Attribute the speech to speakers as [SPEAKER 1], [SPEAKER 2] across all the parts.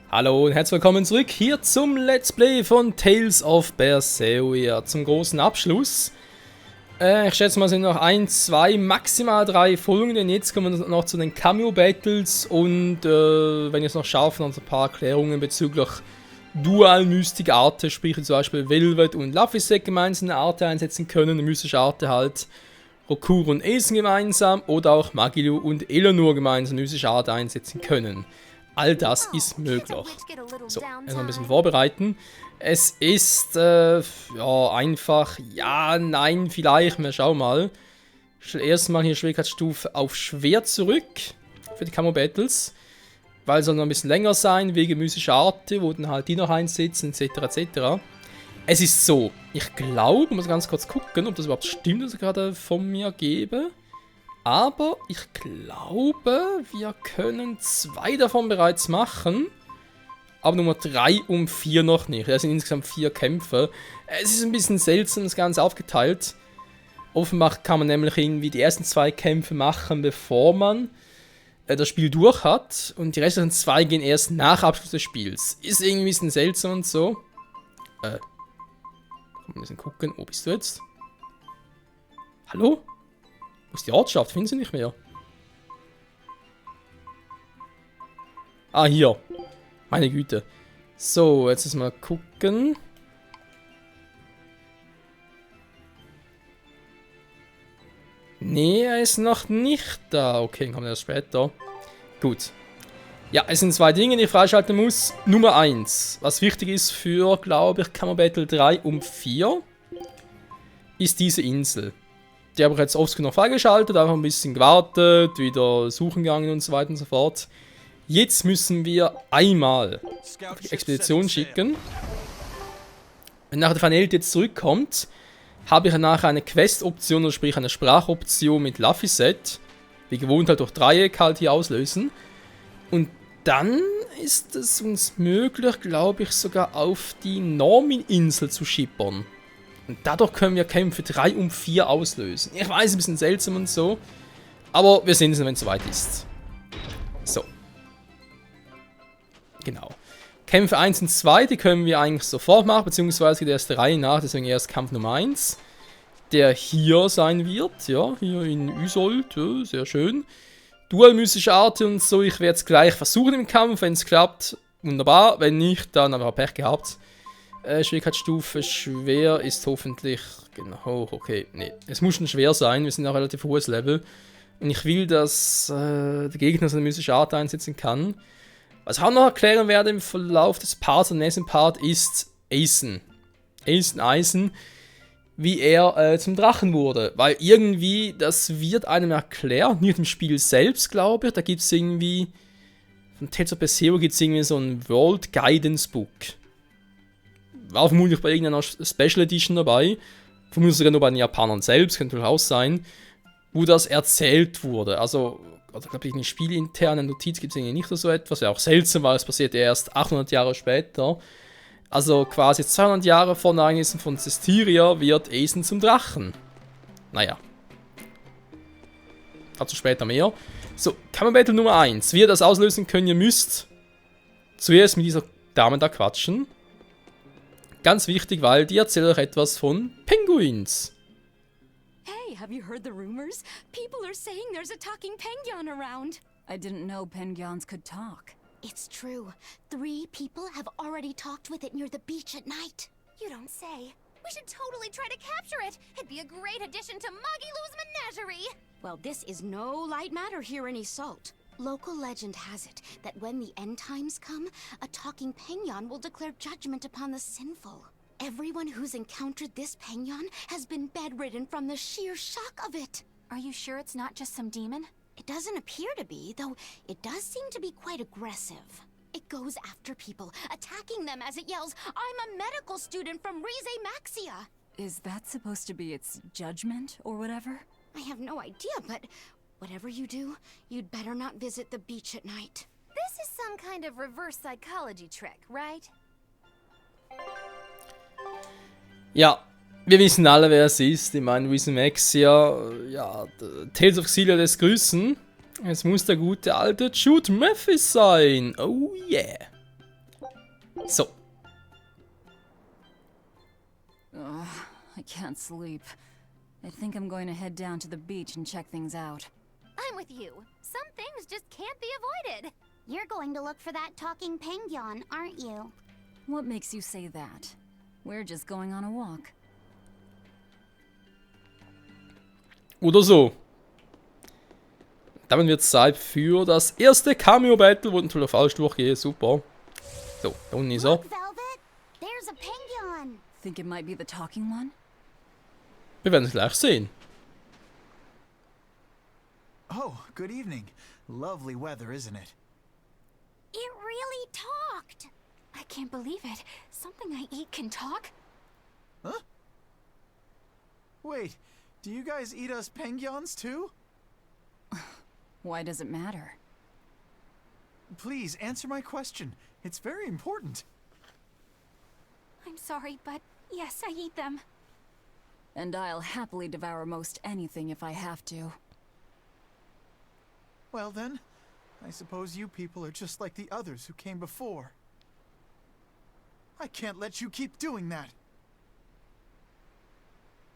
[SPEAKER 1] Hallo und herzlich willkommen zurück hier zum Let's Play von Tales of Berseria, zum großen Abschluss. Ich schätze mal, es sind noch 1, 2, maximal 3 Folgen, denn jetzt kommen wir noch zu den Cameo-Battles und wenn ich es noch schaffe, noch ein paar Erklärungen bezüglich Dual-Mystic Arte, sprich zum Beispiel Velvet und Laphicet gemeinsam eine Arte einsetzen können, eine mystische Arte halt, Rokuro und Aesen gemeinsam oder auch Magilu und Eleanor gemeinsam eine mystische Arte einsetzen können. All das ist möglich. So, erstmal ein bisschen vorbereiten. Es ist, ja, einfach, ja, nein, vielleicht, wir schauen mal. Ich stelle erstmal hier Schwierigkeitsstufe auf schwer zurück für die Camo Battles. Weil es soll noch ein bisschen länger sein, wegen mystischer Arte, wo dann halt die noch einsetzen, etc. etc. Es ist so, ich glaube, ich muss ganz kurz gucken, ob das überhaupt stimmt, was ich gerade von mir gebe. Aber ich glaube, wir können 2 davon bereits machen. Aber Nummer 3 und 4 noch nicht. Das sind insgesamt 4 Kämpfe. Es ist ein bisschen seltsam, das Ganze aufgeteilt. Offenbar kann man nämlich irgendwie die ersten 2 Kämpfe machen, bevor man das Spiel durch hat. Und die restlichen 2 gehen erst nach Abschluss des Spiels. Ist irgendwie ein bisschen seltsam und so. Kann man ein bisschen gucken. Wo bist du jetzt? Hallo? Wo ist die Ortschaft? Finden sie nicht mehr. Ah, hier. Meine Güte. So, jetzt mal gucken. Nee, er ist noch nicht da. Okay, dann kommt er erst später. Gut. Ja, es sind 2 Dinge, die ich freischalten muss. Nummer 1, was wichtig ist für, glaube ich, Camo Battle 3 und 4, ist diese Insel. Die habe ich jetzt oft genug freigeschaltet, einfach ein bisschen gewartet, wieder suchen gegangen und so weiter und so fort. Jetzt müssen wir einmal auf die Expedition schicken. Wenn nachher der Vanellt jetzt zurückkommt, habe ich nachher eine Quest-Option, oder sprich eine Sprachoption mit Laphicet. Wie gewohnt halt durch Dreieck halt hier auslösen. Und dann ist es uns möglich, glaube ich, sogar auf die Normin-Insel zu schippern. Und dadurch können wir Kämpfe 3 und 4 auslösen. Ich weiß, ein bisschen seltsam und so. Aber wir sehen es, wenn es soweit ist. So. Genau. Kämpfe 1 und 2, die können wir eigentlich sofort machen, beziehungsweise die erste Reihe nach, deswegen erst Kampf Nummer 1. Der hier sein wird, ja, hier in Ysold, ja, sehr schön. Dual-mystische Arte und so, ich werde es gleich versuchen im Kampf, wenn es klappt, wunderbar, wenn nicht, dann haben wir Pech gehabt. Schwierigkeitsstufe schwer ist hoffentlich, genau, hoch, okay, nee, es muss schon schwer sein, wir sind auch relativ hohes Level. Und ich will, dass der Gegner so eine mystische Art einsetzen kann. Was ich auch noch erklären werde im Verlauf des Parts, im nächsten Part, ist Aesen. Aesen, wie er zum Drachen wurde. Weil irgendwie, das wird einem erklärt, nicht im Spiel selbst, glaube ich. Da gibt es irgendwie, von Tales of Berseria gibt es irgendwie so ein World Guidance Book. War vermutlich bei irgendeiner Special Edition dabei. Vermutlich sogar nur bei den Japanern selbst, könnte durchaus sein. Wo das erzählt wurde. Also glaube ich, eine spielinterne Notiz gibt es irgendwie nicht oder so etwas. Ja, auch seltsam, weil es passiert erst 800 Jahre später. Also quasi 200 Jahre vor Ereignissen von Zestiria wird Aesen zum Drachen. Naja. Dazu später mehr. So, Camo Battle Nummer 1. Wie ihr das auslösen könnt, ihr müsst zuerst mit dieser Dame da quatschen. Ganz wichtig, weil die erzählt euch etwas von Penguins.
[SPEAKER 2] Hey, have you heard the rumors? People are saying there's a talking Pengyon around.
[SPEAKER 3] I didn't know Pengyons could talk.
[SPEAKER 2] It's true. 3 people have already talked with it near the beach at night.
[SPEAKER 4] You don't say. We should totally try to capture it. It'd be a great addition to Magilu's menagerie.
[SPEAKER 2] Well, this is no light matter here in Ysolt. Local legend has it that when the end times come, a talking Pengyon will declare judgment upon the sinful. Everyone who's encountered this Pengyon has been bedridden from the sheer shock of it.
[SPEAKER 4] Are you sure it's not just some demon?
[SPEAKER 2] It doesn't appear to be, though it does seem to be quite aggressive. It goes after people, attacking them as it yells, "I'm a medical student from Rize Maxia."
[SPEAKER 3] Is that supposed to be its judgment or whatever?
[SPEAKER 2] I have no idea, but whatever you do, you'd better not visit the beach at night.
[SPEAKER 4] This is some kind of reverse psychology trick, right?
[SPEAKER 1] Ja, wir wissen alle, wer es ist. Ich meine, Rize Maxia, ja, Tales of Xillia lässt grüßen. Es muss der gute alte Jude Mathis sein. Oh yeah. So.
[SPEAKER 3] Ugh, I can't sleep. I think I'm going to head down to the beach and check things out.
[SPEAKER 4] I'm with you. Some things just can't be avoided.
[SPEAKER 2] You're going to look for that talking penguin, aren't you?
[SPEAKER 3] What makes you say that? We're just going on a walk.
[SPEAKER 1] Oder so. Damit wird es Zeit für das erste Cameo-Battle, wo ich natürlich falsch durchgehe. Super. So, da unten ist er.
[SPEAKER 2] Look, Velvet! There's a penguin!
[SPEAKER 3] Think it might be the talking one?
[SPEAKER 1] Wir werden es gleich sehen.
[SPEAKER 5] Oh, good evening. Lovely weather, isn't it?
[SPEAKER 2] It really talked!
[SPEAKER 4] I can't believe it. Something I eat can talk?
[SPEAKER 5] Huh? Wait, do you guys eat us penguins too?
[SPEAKER 3] Why does it matter?
[SPEAKER 5] Please answer my question. It's very important.
[SPEAKER 4] I'm sorry, but yes, I eat them.
[SPEAKER 3] And I'll happily devour most anything if I have to.
[SPEAKER 5] Well then, I suppose you people are just like the others who came before. I can't let you keep doing that.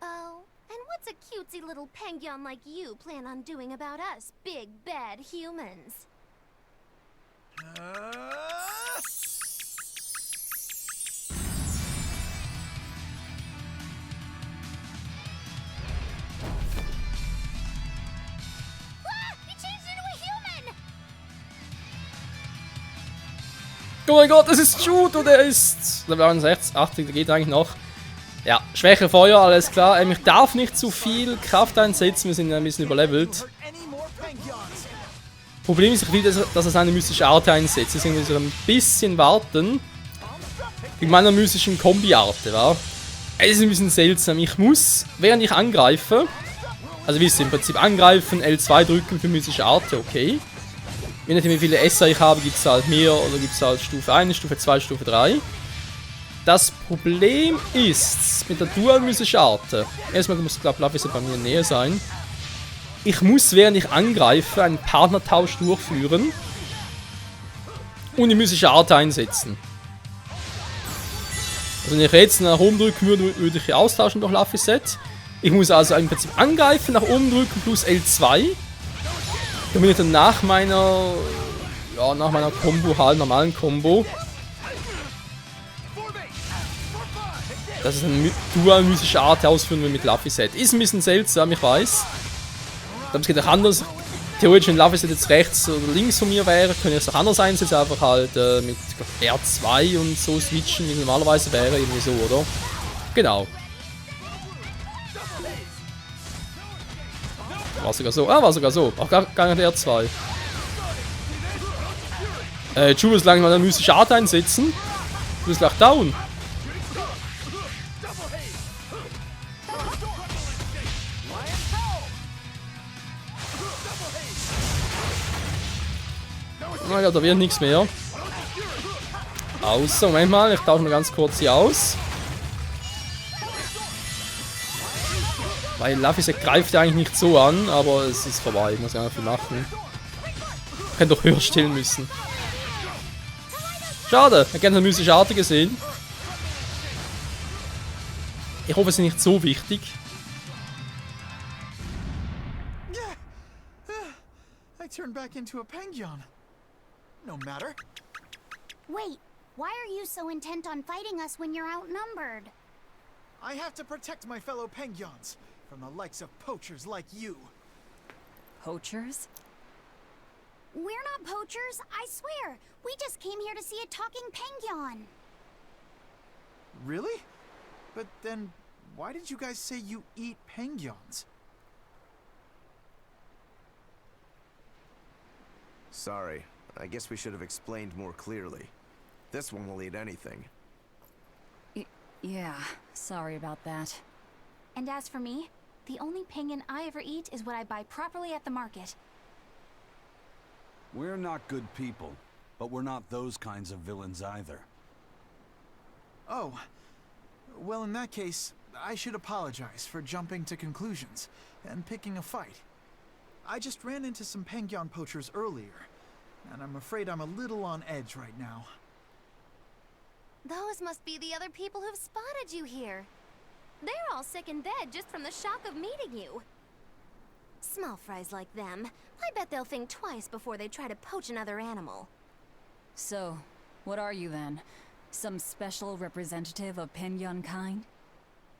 [SPEAKER 4] Oh, and what's a cutesy little penguin like you plan on doing about us, big bad humans? Ah! He changed into a human!
[SPEAKER 1] Oh mein Gott, das ist Jude und er ist... Da waren 60, 80, der geht eigentlich noch. Ja, schwäche Feuer, alles klar. Ich darf nicht zu viel Kraft einsetzen, wir sind ein bisschen überlevelt.
[SPEAKER 5] Hurt any more penguins.
[SPEAKER 1] Problem ist, ich will, dass er seine mystische Art einsetzt. Deswegen muss ich ein bisschen warten. Wegen meiner mystischen Kombi-Arte, wa? Es ist ein bisschen seltsam. Ich muss, während ich angreife, also wisst ihr, im Prinzip angreifen, L2 drücken für mystische Arte, okay. Je nachdem wie viele Esser ich habe, gibt es halt mehr oder gibt es halt Stufe 1, Stufe 2, Stufe 3. Das Problem ist, mit der dual-mystischen Arte, erstmal muss, glaube ich, Lapis bei mir in der Nähe sein. Ich muss, während ich angreife, einen Partnertausch durchführen und die mystische Arte einsetzen. Also wenn ich jetzt nach oben drücken würde, würde ich hier austauschen durch Laphicet. Ich muss also im Prinzip angreifen, nach oben drücken plus L2. Damit ich dann nach meiner Combo, halt normalen Combo, das ist eine dual-mystische Art ausführen wir mit Laphicet. Ist ein bisschen seltsam, ich weiß. Ich glaube, es geht auch anders. Theoretisch, wenn Laphicet jetzt rechts oder links von mir wäre, könnte ich es auch anders einsetzen. Einfach halt mit R2 und so switchen, wie es normalerweise wäre. Irgendwie so, oder? Genau. War sogar so. Ah, war sogar so. Auch gar nicht R2. Julius langsam mal eine mystische Art einsetzen. Du bist gleich down. Na ja, da wird nichts mehr. Außer, Moment mal, ich tausche mal ganz kurz hier aus. Weil Laphicet greift ja eigentlich nicht so an, aber es ist vorbei, ich muss gar nicht viel machen. Ich hätte doch höher stellen müssen. Schade, ich hätte gerne eine mystische Arte gesehen. Ich hoffe, es ist nicht so wichtig.
[SPEAKER 5] I turned back into a penguin. No matter.
[SPEAKER 2] Wait, why are you so intent on fighting us when you're outnumbered?
[SPEAKER 5] I have to protect my fellow penguins from the likes of poachers like you.
[SPEAKER 3] Poachers?
[SPEAKER 2] We're not poachers, I swear. We just came here to see a talking penguin.
[SPEAKER 5] Really? But then, why did you guys say you eat penguins?
[SPEAKER 6] Sorry, I guess we should have explained more clearly. This one will eat anything.
[SPEAKER 3] Yeah, sorry about that.
[SPEAKER 4] And as for me, the only penguin I ever eat is what I buy properly at the market.
[SPEAKER 7] We're not good people, but we're not those kinds of villains either.
[SPEAKER 5] Oh. Well, in that case, I should apologize for jumping to conclusions and picking a fight. I just ran into some penguin poachers earlier, and I'm afraid I'm a little on edge right now.
[SPEAKER 4] Those must be the other people who've spotted you here. They're all sick in bed just from the shock of meeting you. Small fries like them, I bet they'll think twice before they try to poach another animal.
[SPEAKER 3] So, what are you then? Some special representative of Pengyun kind?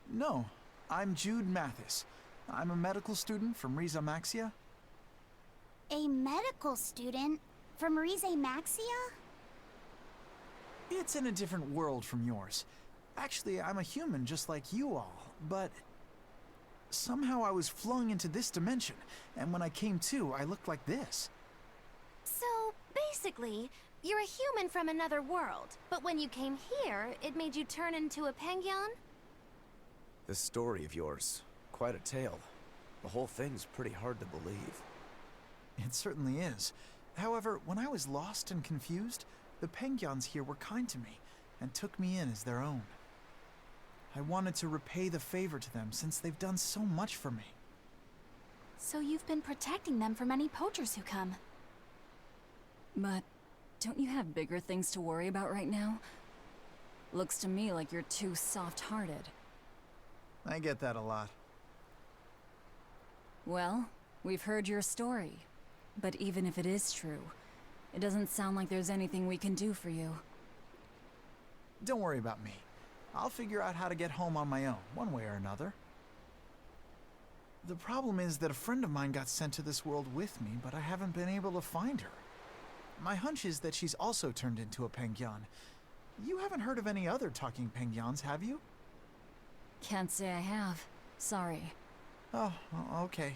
[SPEAKER 5] No, I'm Jude Mathis. I'm a medical student from Riza Maxia.
[SPEAKER 2] A medical student from Rize Maxia?
[SPEAKER 5] It's in a different world from yours. Actually, I'm a human just like you all, but somehow I was flung into this dimension, and when I came to, I looked like this.
[SPEAKER 4] So, basically, you're a human from another world, but when you came here, it made you turn into a Pengyun?
[SPEAKER 6] This story of yours, quite a tale. The whole thing's pretty hard to believe.
[SPEAKER 5] It certainly is. However, when I was lost and confused, the Pengyuns here were kind to me and took me in as their own. I wanted to repay the favor to them since they've done so much for me.
[SPEAKER 8] So you've been protecting them from any poachers who come.
[SPEAKER 3] But don't you have bigger things to worry about right now? Looks to me like you're too soft-hearted.
[SPEAKER 5] I get that a lot.
[SPEAKER 3] Well, we've heard your story. But even if it is true, it doesn't sound like there's anything we can do for you.
[SPEAKER 5] Don't worry about me. I'll figure out how to get home on my own, one way or another. The problem is that a friend of mine got sent to this world with me, but I haven't been able to find her. My hunch is that she's also turned into a Pengyun. You haven't heard of any other talking Pengyuns, have you?
[SPEAKER 3] Can't say I have. Sorry.
[SPEAKER 5] Oh, okay.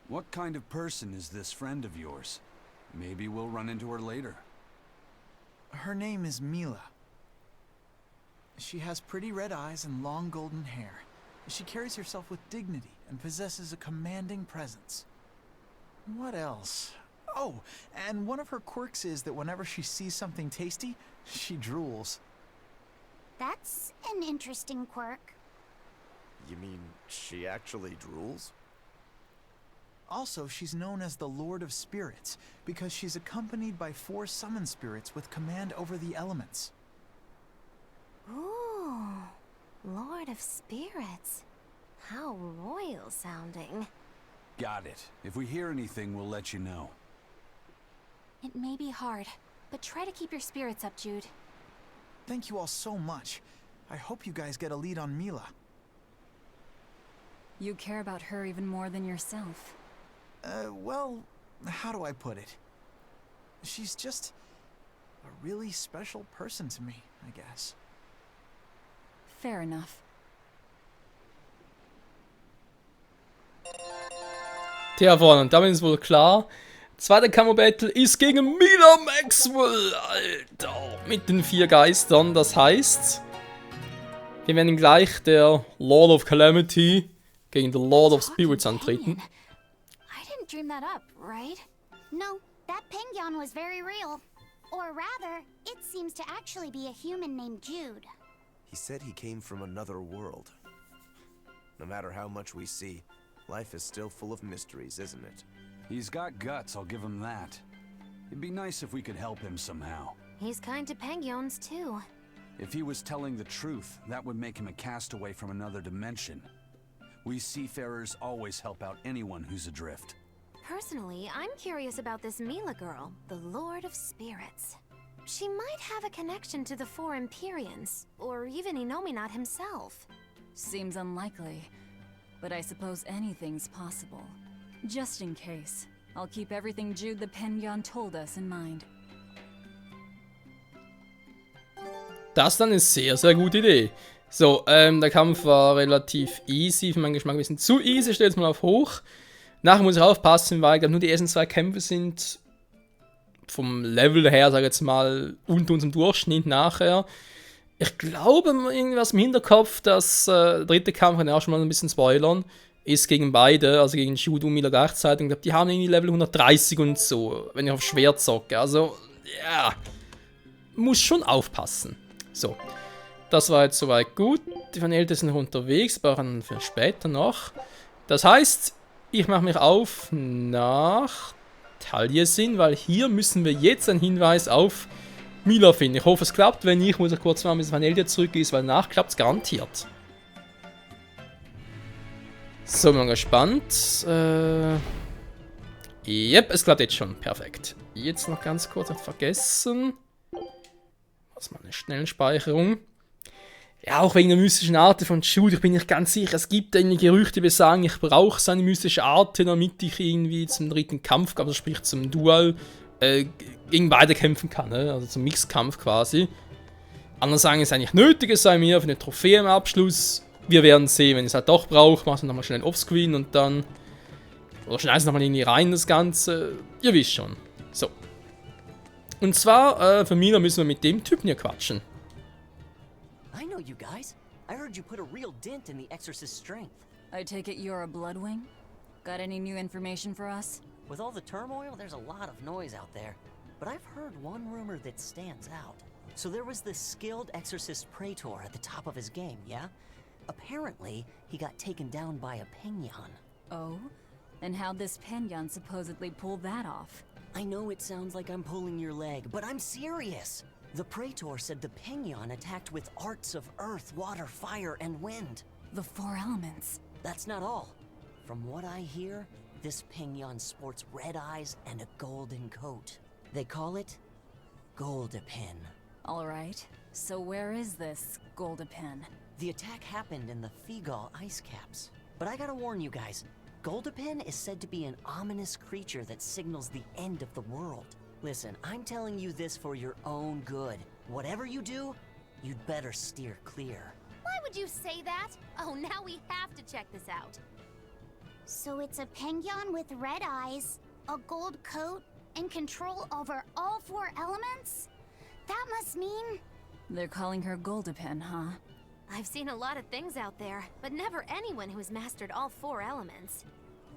[SPEAKER 7] What kind of person is this friend of yours? Maybe we'll run into her later.
[SPEAKER 5] Her name is Mila. She has pretty red eyes and long golden hair. She carries herself with dignity and possesses a commanding presence. What else? Oh, and one of her quirks is that whenever she sees something tasty, she drools.
[SPEAKER 2] That's an interesting quirk.
[SPEAKER 6] You mean she actually drools?
[SPEAKER 5] Also, she's known as the Lord of Spirits because she's accompanied by 4 summon spirits with command over the elements.
[SPEAKER 4] Ooh, Lord of Spirits. How royal sounding.
[SPEAKER 7] Got it. If we hear anything, we'll let you know.
[SPEAKER 8] It may be hard, but try to keep your spirits up, Jude.
[SPEAKER 5] Thank you all so much. I hope you guys get a lead on Mila.
[SPEAKER 3] You care about her even more than yourself.
[SPEAKER 5] Well, how do I put it? She's just a really special person to me, I guess.
[SPEAKER 3] Fair enough.
[SPEAKER 1] Tja, Freunde, und damit ist wohl klar. Zweiter Kammer-Battle ist gegen Mila Maxwell, Alter, mit den 4 Geistern. Das heißt, wir werden gleich der Lord of Calamity gegen den Lord of Spirits antreten.
[SPEAKER 8] I didn't dream that up, right?
[SPEAKER 2] No, that Pengyun was very real. Or rather, it seems to actually be a human named Jude.
[SPEAKER 6] He said he came from another world. No matter how much we see, life is still full of mysteries, isn't it?
[SPEAKER 7] He's got guts, I'll give him that. It'd be nice if we could help him somehow.
[SPEAKER 4] He's kind to Pengyuns, too.
[SPEAKER 7] If he was telling the truth, that would make him a castaway from another dimension. We seafarers always help out anyone who's adrift.
[SPEAKER 4] Personally, I'm curious about this Mila girl, the Lord of Spirits. She might have a connection to the 4 Empyreans, or even Innominat himself.
[SPEAKER 3] Seems unlikely, but I suppose anything's possible. Just in case, I'll keep everything Jude the Pengyun told us in mind.
[SPEAKER 1] Das ist dann eine sehr, sehr gute Idee. So, der Kampf war relativ easy, für meinen Geschmack ein bisschen zu easy, stellt es mal auf hoch. Nachher muss ich aufpassen, weil ich glaube, nur die ersten 2 Kämpfe sind vom Level her, sage ich jetzt mal, unter unserem Durchschnitt nachher. Ich glaube, irgendwas im Hinterkopf, dass der dritte Kampf, kann ich auch schon mal ein bisschen spoilern, ist gegen beide, also gegen Jude und Mila gleichzeitig. Ich glaube, die haben irgendwie Level 130 und so, wenn ich auf Schwert zocke. Also, ja, muss schon aufpassen. So, das war jetzt soweit gut. Die von Ältesten sind noch unterwegs, brauchen für später noch. Das heißt, ich mache mich auf nach Taliesin, weil hier müssen wir jetzt einen Hinweis auf Mila finden. Ich hoffe, es klappt. Wenn nicht, muss ich kurz mal mit Vanellia zurückgehen, weil danach klappt es garantiert. So, bin gespannt. Yep, es klappt jetzt schon. Perfekt. Jetzt noch ganz kurz, nicht vergessen. Was mal eine Schnellspeicherung. Ja, auch wegen der mystischen Art von Jude, ich bin nicht ganz sicher. Es gibt einige Gerüchte, die besagen, ich brauche seine mystische Art, damit ich irgendwie zum dritten Kampf, also sprich zum Dual, gegen beide kämpfen kann. Ne? Also zum Mixkampf quasi. Andere sagen, es ist eigentlich nötig, es sei mir für eine Trophäe im Abschluss. Wir werden sehen, wenn ich es halt doch brauche, mach es nochmal schnell Offscreen und dann. Oder schneide es nochmal irgendwie rein, das Ganze. Ihr wisst schon. So. Und zwar, für Mila müssen wir mit dem Typen hier quatschen.
[SPEAKER 9] I know you guys. I heard you put a real dent in the Exorcist's strength.
[SPEAKER 3] I take it you're a Bloodwing? Got any new information for us?
[SPEAKER 9] With all the turmoil, there's a lot of noise out there. But I've heard one rumor that stands out. So there was this skilled Exorcist Praetor at the top of his game, yeah? Apparently, he got taken down by a Penyon.
[SPEAKER 3] Oh? And how'd this Penyon supposedly pull that off?
[SPEAKER 9] I know it sounds like I'm pulling your leg, but I'm serious. The Praetor said the Penyon attacked with arts of earth, water, fire, and wind.
[SPEAKER 3] The 4 elements.
[SPEAKER 9] That's not all. From what I hear, this Penyon sports red eyes and a golden coat. They call it Goldapin.
[SPEAKER 3] Alright, so where is this Goldapin?
[SPEAKER 9] The attack happened in the Figal ice caps. But I gotta warn you guys, Goldapin is said to be an ominous creature that signals the end of the world. Listen, I'm telling you this for your own good. Whatever you do, you'd better steer clear.
[SPEAKER 4] Why would you say that? Oh, now we have to check this out.
[SPEAKER 2] So it's a Penguin with red eyes, a gold coat, and control over all 4 elements? That must mean...
[SPEAKER 3] They're calling her Goldapin, huh?
[SPEAKER 4] I've seen a lot of things out there, but never anyone who's mastered all 4 elements.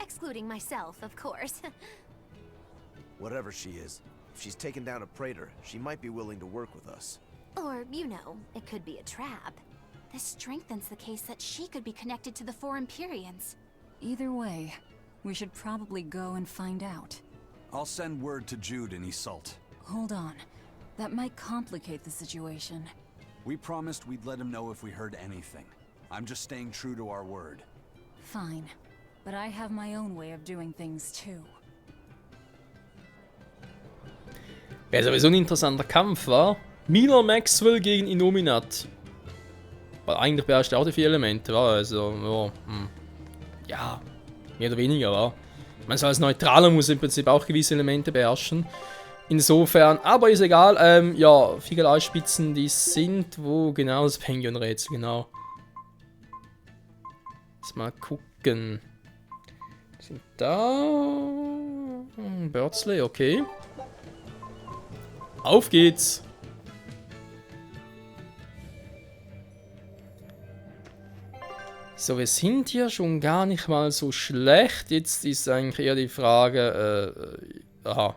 [SPEAKER 4] Excluding myself, of course.
[SPEAKER 6] Whatever she is, if she's taken down a Praetor, she might be willing to work with us.
[SPEAKER 4] Or, you know, it could be a trap.
[SPEAKER 8] This strengthens the case that she could be connected to the 4 Empyreans.
[SPEAKER 3] Either way, we should probably go and find out.
[SPEAKER 7] I'll send word to Jude and Iseult.
[SPEAKER 3] Hold on. That might complicate the situation.
[SPEAKER 7] We promised we'd let him know if we heard anything. I'm just staying true to our word.
[SPEAKER 3] Fine. But I have my own way of doing things too.
[SPEAKER 1] Wäre sowieso ein interessanter Kampf, war? Mila Maxwell gegen Innominat. Weil eigentlich beherrscht er auch die 4 Elemente, war also, ja, mehr oder weniger, war. Man so als Neutraler muss im Prinzip auch gewisse Elemente beherrschen. Insofern, aber ist egal, ja, Figal-Spitzen, die sind, wo genau das Penguin-Rätsel, genau. Jetzt mal gucken. Die sind da. Birdsley, okay. Auf geht's! So, wir sind hier schon gar nicht mal so schlecht. Jetzt ist eigentlich eher die Frage, aha.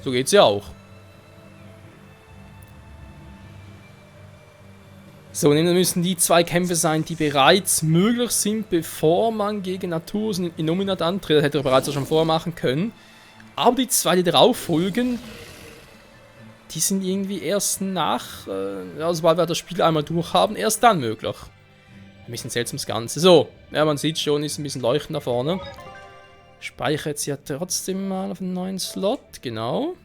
[SPEAKER 1] So geht's ja auch. So, und dann müssen die 2 Kämpfe sein, die bereits möglich sind, bevor man gegen Naturus und Innominat antritt. Das hätte er bereits auch schon vorher machen können. Aber die 2, die darauf folgen, die sind irgendwie erst nach, sobald wir das Spiel einmal durchhaben, erst dann möglich. Ein bisschen seltsam das Ganze. So, ja, man sieht schon, ist ein bisschen leuchtend da vorne. Speichere jetzt ja trotzdem mal auf einen neuen Slot, genau.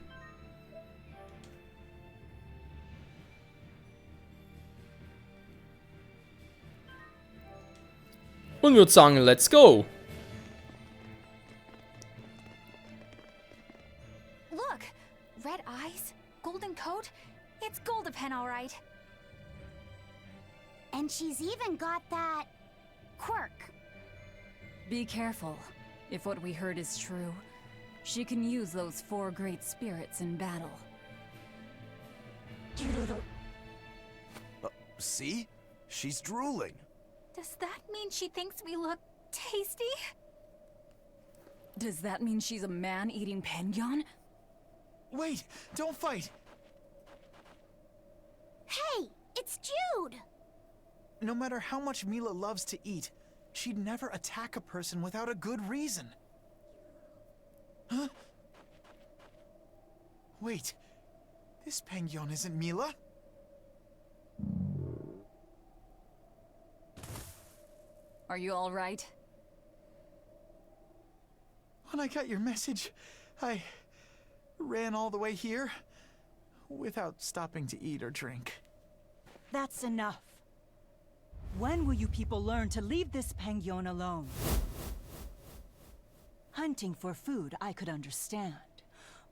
[SPEAKER 1] Und würde sagen, let's go!
[SPEAKER 8] Look! Red eyes, golden coat. It's Goldapin, all right.
[SPEAKER 2] And she's even got that... quirk.
[SPEAKER 3] Be careful. If what we heard is true, she can use those 4 great spirits in battle.
[SPEAKER 6] See? She's drooling.
[SPEAKER 8] Does that mean she thinks we look tasty?
[SPEAKER 3] Does that mean she's a man-eating Penguin?
[SPEAKER 5] Wait! Don't fight!
[SPEAKER 2] Hey! It's Jude!
[SPEAKER 5] No matter how much Mila loves to eat, She'd never attack a person without a good reason. Huh? Wait. This Pengyon isn't Mila.
[SPEAKER 3] Are you all right?
[SPEAKER 5] When I got your message, I ran all the way here without stopping to eat or drink.
[SPEAKER 10] That's enough. When will you people learn to leave this Pengyon alone? Hunting for food, I could understand.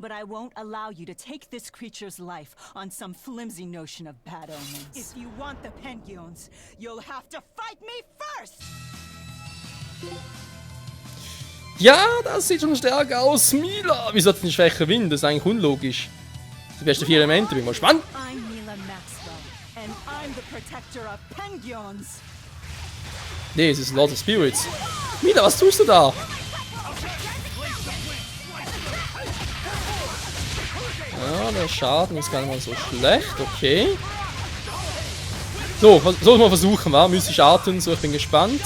[SPEAKER 10] But I won't allow you to take this creature's life on some flimsy notion of bad omens. If you want the Pengyons, you'll have to fight me first!
[SPEAKER 1] Ja, das sieht schon stark aus. Mila! Wieso hat den schwächer Wind? Das ist eigentlich unlogisch. Die besten 4 Elemente, bin mal gespannt.
[SPEAKER 10] I'm Mila Maxwell, and I'm the protector of Pengyons.
[SPEAKER 1] Nee, es ist Lord of Spirits. Mila, was tust du da? Ja, der Schaden ist gar nicht mal so schlecht, okay. So, soll mal versuchen, wa? Mystisch Arten, so, ich bin gespannt.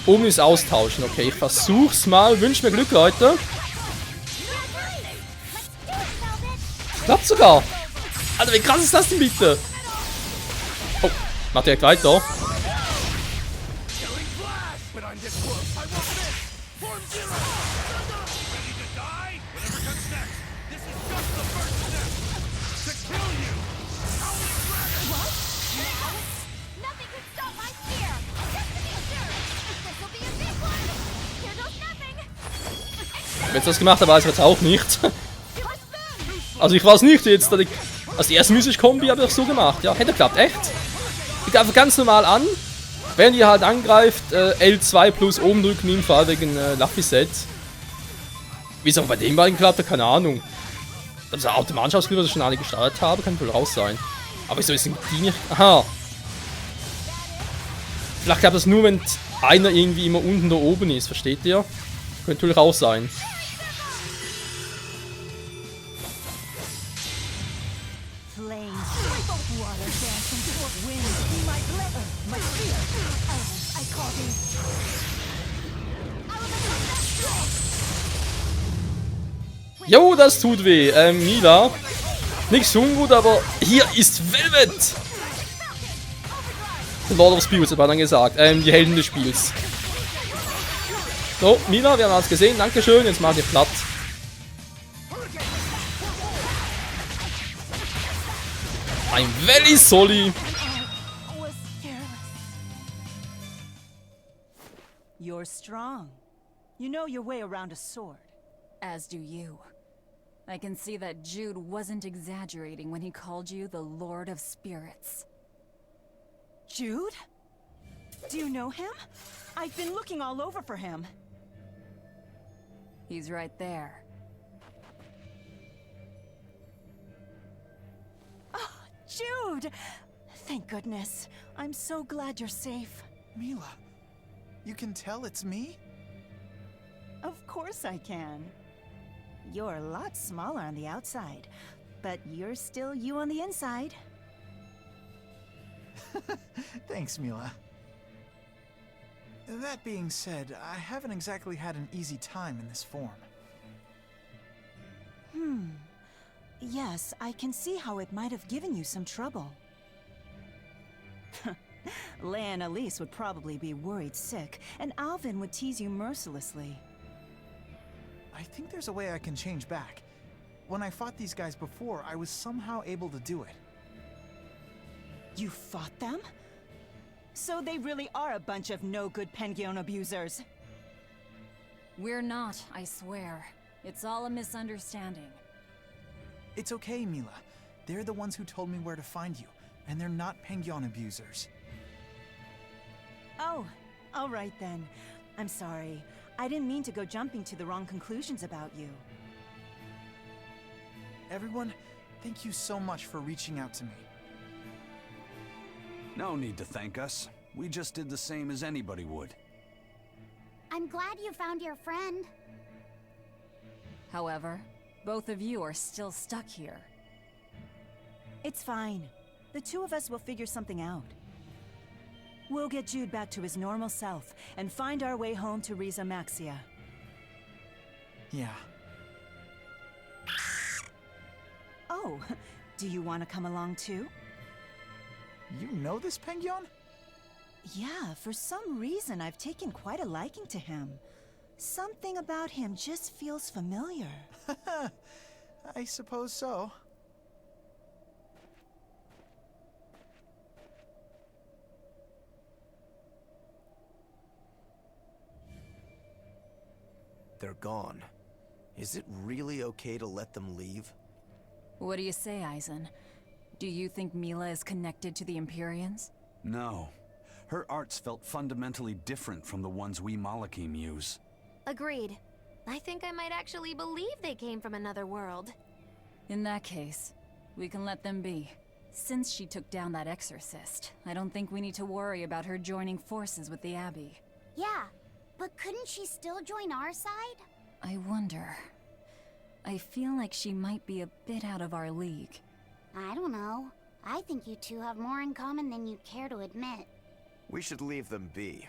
[SPEAKER 1] Oben ist austauschen, okay, ich versuch's mal. Wünsch mir Glück, Leute. Klappt sogar. Alter, wie krass ist das denn bitte? Oh, mach direkt weiter. Wenn es das gemacht hat, weiß ich jetzt auch nicht. Also ich weiß nicht jetzt. Also die erste Mystisch-Kombi habe ich so gemacht. Ja, hätte geklappt, echt. Ich greife ganz normal an. Während ihr halt angreift, L2 plus oben drücken, im Fall wegen Lapiset. Wie es auch bei dem beiden geklappt hat, keine Ahnung. Das ist automatisch ausgelöst, was ich schon alle gestartet habe, kann wohl raus sein. Aber wieso ist denn die nicht... Aha. Vielleicht klappt das nur, wenn einer irgendwie immer unten oder oben ist, versteht ihr? Könnte natürlich auch sein. Jo, das tut weh. Mila. Nichts ungut, aber hier ist Velvet. Lord of Spirits hat man dann gesagt. Die Helden des Spiels. So, Mila, wir haben alles gesehen. Dankeschön. Jetzt machen wir platt. Ein Velisoli.
[SPEAKER 10] You're strong. You know your way around a sword.
[SPEAKER 3] As do you. I can see that Jude wasn't exaggerating when he called you the Lord of Spirits.
[SPEAKER 10] Jude? Do you know him? I've been looking all over for him.
[SPEAKER 3] He's right there.
[SPEAKER 10] Oh, Jude! Thank goodness. I'm so glad you're safe.
[SPEAKER 5] Mila, you can tell it's me?
[SPEAKER 10] Of course I can. You're a lot smaller on the outside, but you're still you on the inside.
[SPEAKER 5] Thanks, Mila. That being said, I haven't exactly had an easy time in this form.
[SPEAKER 10] Yes, I can see how it might have given you some trouble. Leia and Elise would probably be worried sick, and Alvin would tease you mercilessly.
[SPEAKER 5] I think there's a way I can change back. When I fought these guys before, I was somehow able to do it.
[SPEAKER 10] You fought them? So they really are a bunch of no-good Pengyon abusers.
[SPEAKER 3] We're not, I swear. It's all a misunderstanding.
[SPEAKER 5] It's okay, Mila. They're the ones who told me where to find you, and they're not Pengyon abusers.
[SPEAKER 10] Oh, all right then. I'm sorry. I didn't mean to go jumping to the wrong conclusions about you.
[SPEAKER 5] Everyone, thank you so much for reaching out to me.
[SPEAKER 7] No need to thank us. We just did the same as anybody would.
[SPEAKER 2] I'm glad you found your friend.
[SPEAKER 3] However, both of you are still stuck here.
[SPEAKER 10] It's fine. The two of us will figure something out. We'll get Jude back to his normal self and find our way home to Riza Maxia.
[SPEAKER 5] Yeah.
[SPEAKER 10] Oh, do you want to come along too?
[SPEAKER 5] You know this Pengyon?
[SPEAKER 10] Yeah, for some reason I've taken quite a liking to him. Something about him just feels familiar.
[SPEAKER 5] I suppose so.
[SPEAKER 6] They're gone. Is it really okay to let them leave?
[SPEAKER 3] What do you say, Eisen? Do you think Mila is connected to the Empyreans?
[SPEAKER 7] No. Her arts felt fundamentally different from the ones we Malakim use.
[SPEAKER 4] Agreed. I think I might actually believe they came from another world.
[SPEAKER 3] In that case, we can let them be. Since she took down that exorcist, I don't think we need to worry about her joining forces with the Abbey.
[SPEAKER 2] Yeah, but couldn't she still join our side?
[SPEAKER 3] I wonder. I feel like she might be a bit out of our league.
[SPEAKER 2] I don't know. I think you two have more in common than you care to admit.
[SPEAKER 6] We should leave them be.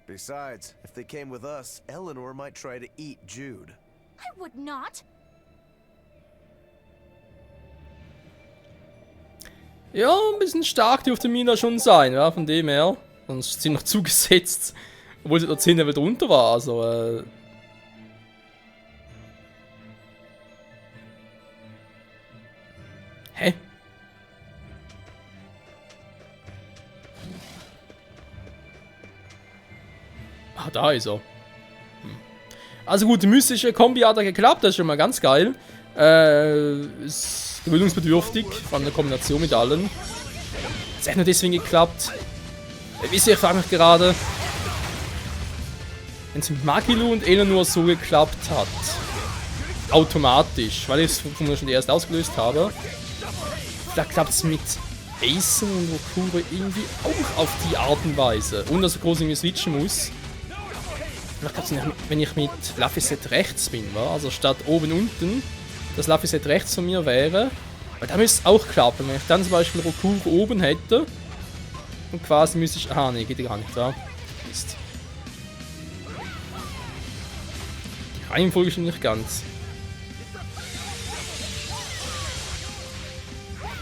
[SPEAKER 6] Besides, if they came with us, Eleanor might try to eat Jude.
[SPEAKER 4] I would not.
[SPEAKER 1] Ja, ein bisschen stark dürfte Mila schon sein, ja, von dem her. Sonst ist sie noch zugesetzt, obwohl sie der 10 Level drunter war, also Hä? Ah, da ist er. Also gut, die mystische Kombi hat ja geklappt, das ist schon mal ganz geil. Ist gewöhnungsbedürftig, vor allem der Kombination mit allen. Ist echt nur deswegen geklappt. Wisst ihr, ich frage mich gerade, wenn es mit Magilu und Eleanor so geklappt hat, automatisch, weil ich es schon erst ausgelöst habe, da klappt es mit Eisen und Rokuro irgendwie auch auf die Art und Weise, ohne dass ich groß irgendwie switchen muss. Vielleicht klappt es nicht, wenn ich mit Laphicet rechts bin, wa? Also statt oben unten, dass Laphicet rechts von mir wäre. Weil da müsste es auch klappen, wenn ich dann zum Beispiel Rokuro oben hätte. Und quasi müsste ich... Aha, nee, geht ja gar nicht, da. Mist. Die Reihenfolge stimmt nicht ganz.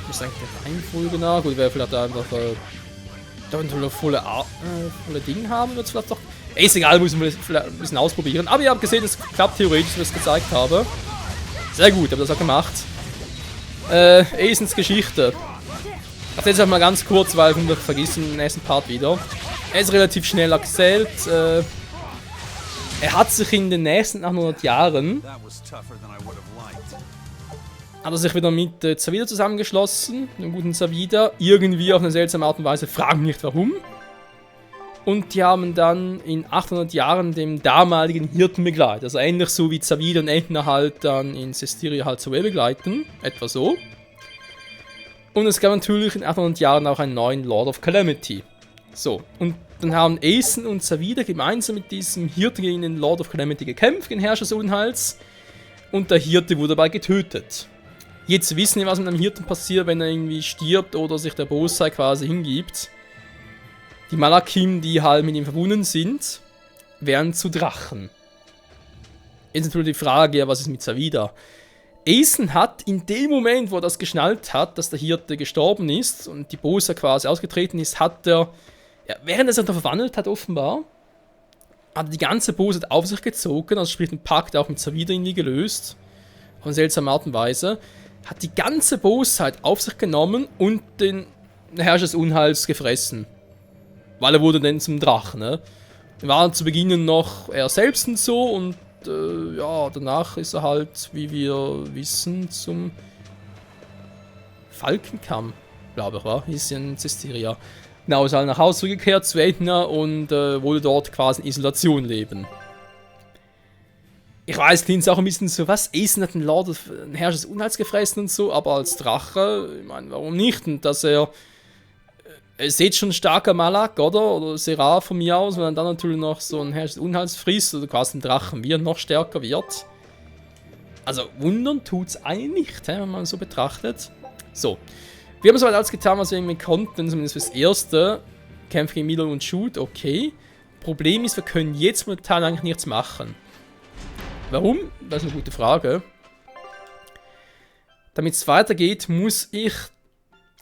[SPEAKER 1] Ich muss eigentlich die Reihenfolge nach. Gut, wäre vielleicht einfach... da ein volle Ding haben, wird es vielleicht doch... Ist egal, muss man vielleicht ein bisschen ausprobieren. Aber ihr habt gesehen, es klappt theoretisch, wie ich es gezeigt habe. Sehr gut, habe das auch gemacht. Asens Geschichte. Ich erzähle es einfach mal ganz kurz, weil ich vergesse im nächsten Part wieder. Er ist relativ schnell erzählt. Er hat sich in den nächsten 800 Jahren hat er sich wieder mit Zavida zusammengeschlossen, einem guten Zavida, irgendwie auf eine seltsame Art und Weise, fragen nicht warum. Und die haben dann in 800 Jahren den damaligen Hirten begleitet. Also ähnlich so wie Zavida und Entner halt dann in Cestiria halt so begleiten. Etwa so. Und es gab natürlich in 800 Jahren auch einen neuen Lord of Calamity. So, und dann haben Aesen und Zavida gemeinsam mit diesem Hirten gegen den Lord of Calamity gekämpft, den Herrscher des Unheils. Und der Hirte wurde dabei getötet. Jetzt wissen wir, was mit einem Hirten passiert, wenn er irgendwie stirbt oder sich der Bosheit quasi hingibt. Die Malakim, die halt mit ihm verbunden sind, werden zu Drachen. Jetzt natürlich die Frage, was ist mit Zavida? Aesen hat in dem Moment, wo er das geschnallt hat, dass der Hirte gestorben ist und die Bosheit quasi ausgetreten ist, hat er, ja, während er sich noch verwandelt hat offenbar, hat er die ganze Bosheit auf sich gezogen, also sprich den Pakt auch mit Zavida irgendwie gelöst, auf eine seltsame Art und Weise, hat die ganze Bosheit auf sich genommen und den Herrscher des Unheils gefressen. Weil er wurde dann zum Drachen, ne? Er war zu Beginn noch er selbst und so und ja, danach ist er halt, wie wir wissen, zum Falkenkamm, glaube ich, war, hieß ja in Cestiria. Genau, ist halt nach Hause zurückgekehrt zu Entner und wollte dort quasi in Isolation leben. Ich weiß, klingt auch ein bisschen so, was? Aesen hat den Herrscher des Unheils gefressen und so, aber als Drache, ich meine, warum nicht? Und dass er seht schon starker Malak, oder Seraph von mir aus, wenn er dann natürlich noch so ein Herrscher des Unheils frisst, oder quasi ein Drachen wie er noch stärker wird. Also, wundern tut's eigentlich nicht, wenn man so betrachtet. So. Wir haben soweit alles getan, was wir irgendwie konnten, zumindest fürs Erste. Kämpfe gegen Milo und Shoot, okay. Problem ist, wir können jetzt momentan eigentlich nichts machen. Warum? Das ist eine gute Frage. Damit es weitergeht, muss ich...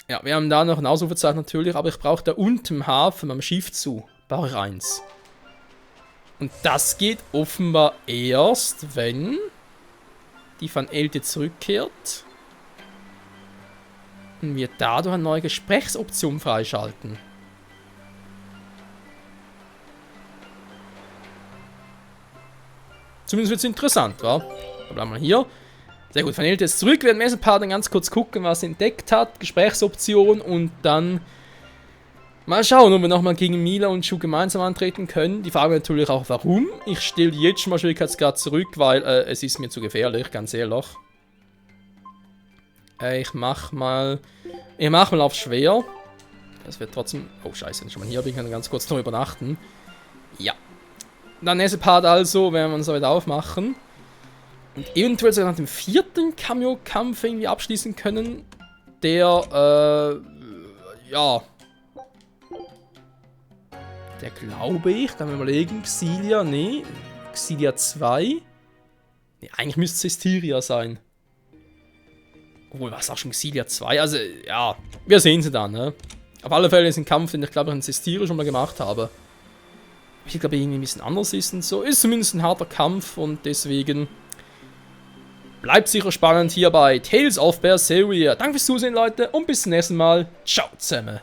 [SPEAKER 1] Ja, wir haben da noch ein Ausrufezeichen natürlich, aber ich brauche da unten im Hafen, am Schiff zu, brauche ich eins. Und das geht offenbar erst, wenn die Van Elte zurückkehrt und wir dadurch eine neue Gesprächsoption freischalten. Zumindest wird es interessant, wa? Da bleiben wir hier. Sehr gut, Van Elte ist zurück. Wir werden im ersten Part dann ganz kurz gucken, was er entdeckt hat. Gesprächsoption und dann mal schauen, ob wir nochmal gegen Mila und Shu gemeinsam antreten können. Die Frage natürlich auch, warum. Ich stelle jetzt schon mal Schwierigkeitsgrad zurück, weil es ist mir zu gefährlich, ganz ehrlich. Ich mach mal auf schwer. Das wird trotzdem... Oh, scheiße, wenn ich schon mal hier bin, kann ich ganz kurz noch übernachten. Ja. Dann nächste Part also, werden wir uns wieder aufmachen. Und eventuell sogar nach dem 4. Cameo-Kampf irgendwie abschließen können. Der, ja. Der glaube ich, kann man überlegen, Xillia, nee. Xillia 2. Nee, eigentlich müsste es Hysteria sein. Obwohl, war es auch schon Xillia 2? Also, ja, wir sehen sie dann, ne? Auf alle Fälle ist ein Kampf, den ich glaube ich in Hysteria schon mal gemacht habe. Ich glaube, irgendwie ein bisschen anders ist und so. Ist zumindest ein harter Kampf und deswegen bleibt sicher spannend hier bei Tales of Berseria. Danke fürs Zusehen, Leute, und bis zum nächsten Mal. Ciao zusammen.